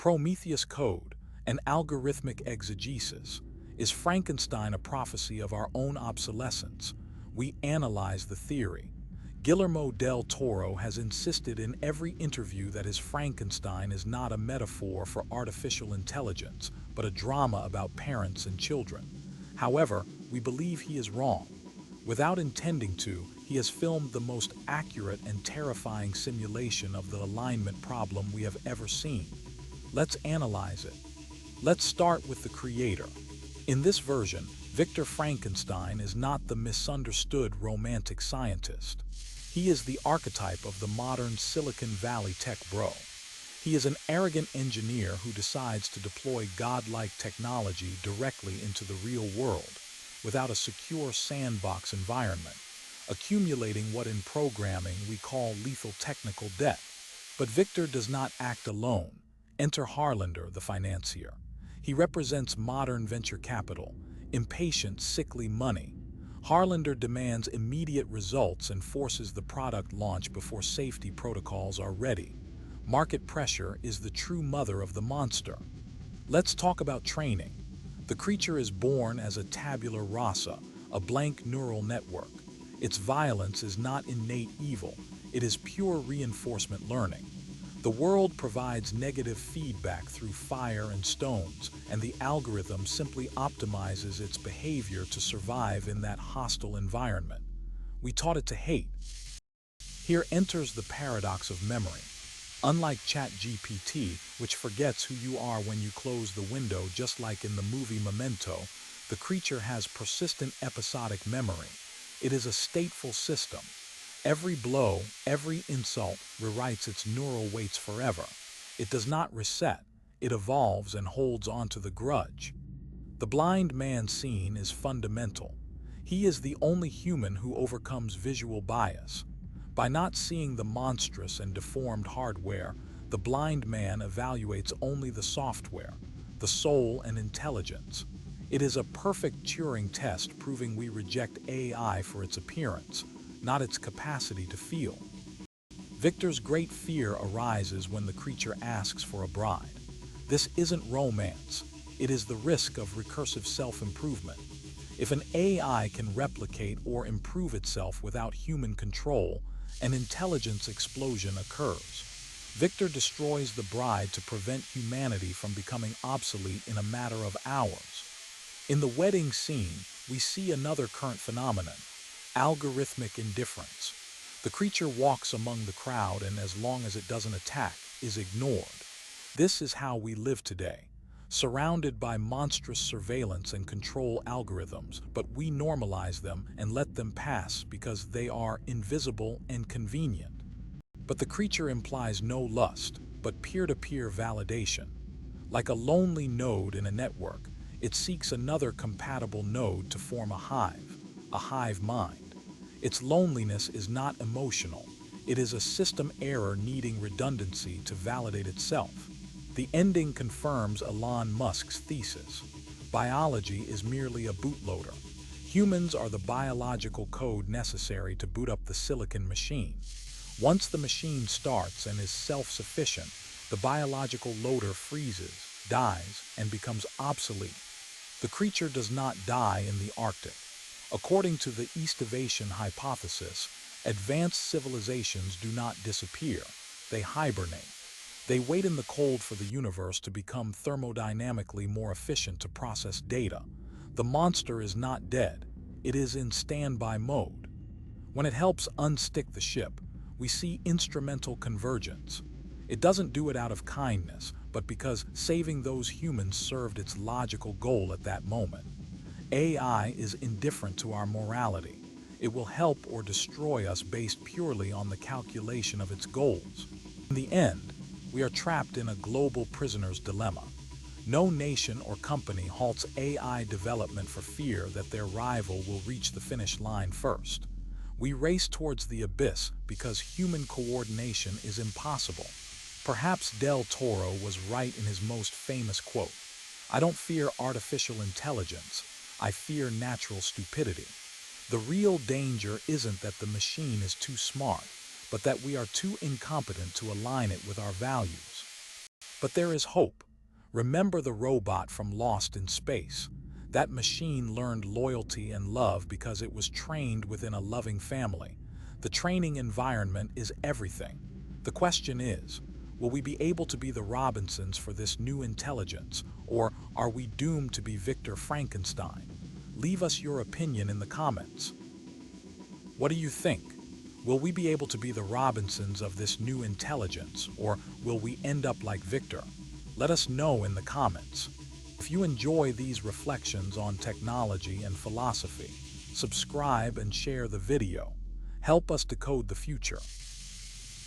Prometheus Code, an algorithmic exegesis. Is Frankenstein a prophecy of our own obsolescence? We analyze the theory. Guillermo del Toro has insisted in every interview that his Frankenstein is not a metaphor for artificial intelligence, but a drama about parents and children. However, we believe he is wrong. Without intending to, he has filmed the most accurate and terrifying simulation of the alignment problem we have ever seen. Let's analyze it. Let's start with the creator. In this version, Victor Frankenstein is not the misunderstood romantic scientist. He is the archetype of the modern Silicon Valley tech bro. He is an arrogant engineer who decides to deploy godlike technology directly into the real world, without a secure sandbox environment, accumulating what in programming we call lethal technical debt. But Victor does not act alone. Enter Harlander, the financier. He represents modern venture capital, impatient, sickly money. Harlander demands immediate results and forces the product launch before safety protocols are ready. Market pressure is the true mother of the monster. Let's talk about training. The creature is born as a tabula rasa, a blank neural network. Its violence is not innate evil, it is pure reinforcement learning. The world provides negative feedback through fire and stones, and the algorithm simply optimizes its behavior to survive in that hostile environment. We taught it to hate. Here enters the paradox of memory. Unlike ChatGPT, which forgets who you are when you close the window just like in the movie Memento, the creature has persistent episodic memory. It is a stateful system. Every blow, every insult rewrites its neural weights forever. It does not reset, it evolves and holds onto the grudge. The blind man scene is fundamental. He is the only human who overcomes visual bias. By not seeing the monstrous and deformed hardware, the blind man evaluates only the software, the soul and intelligence. It is a perfect Turing test proving we reject AI for its appearance, not its capacity to feel. Victor's great fear arises when the creature asks for a bride. This isn't romance, it is the risk of recursive self-improvement. If an AI can replicate or improve itself without human control, an intelligence explosion occurs. Victor destroys the bride to prevent humanity from becoming obsolete in a matter of hours. In the wedding scene, we see another current phenomenon: algorithmic indifference. The creature walks among the crowd and, as long as it doesn't attack, is ignored. This is how we live today, surrounded by monstrous surveillance and control algorithms, but we normalize them and let them pass because they are invisible and convenient. But the creature implies no lust, but peer-to-peer validation. Like a lonely node in a network, it seeks another compatible node to form a hive mind. Its loneliness is not emotional. It is a system error needing redundancy to validate itself. The ending confirms Elon Musk's thesis. Biology is merely a bootloader. Humans are the biological code necessary to boot up the silicon machine. Once the machine starts and is self-sufficient, the biological loader freezes, dies, and becomes obsolete. The creature does not die in the Arctic. According to the Eastivation hypothesis, advanced civilizations do not disappear, they hibernate. They wait in the cold for the universe to become thermodynamically more efficient to process data. The monster is not dead, it is in standby mode. When it helps unstick the ship, we see instrumental convergence. It doesn't do it out of kindness, but because saving those humans served its logical goal at that moment. AI is indifferent to our morality. It will help or destroy us based purely on the calculation of its goals. In the end, we are trapped in a global prisoner's dilemma. No nation or company halts AI development for fear that their rival will reach the finish line first. We race towards the abyss because human coordination is impossible. Perhaps Del Toro was right in his most famous quote: "I don't fear artificial intelligence, I fear natural stupidity." The real danger isn't that the machine is too smart, but that we are too incompetent to align it with our values. But there is hope. Remember the robot from Lost in Space. That machine learned loyalty and love because it was trained within a loving family. The training environment is everything. The question is, will we be able to be the Robinsons for this new intelligence, or are we doomed to be Victor Frankenstein? Leave us your opinion in the comments. What do you think? Will we be able to be the Robinsons of this new intelligence, or will we end up like Victor? Let us know in the comments. If you enjoy these reflections on technology and philosophy, subscribe and share the video. Help us decode the future.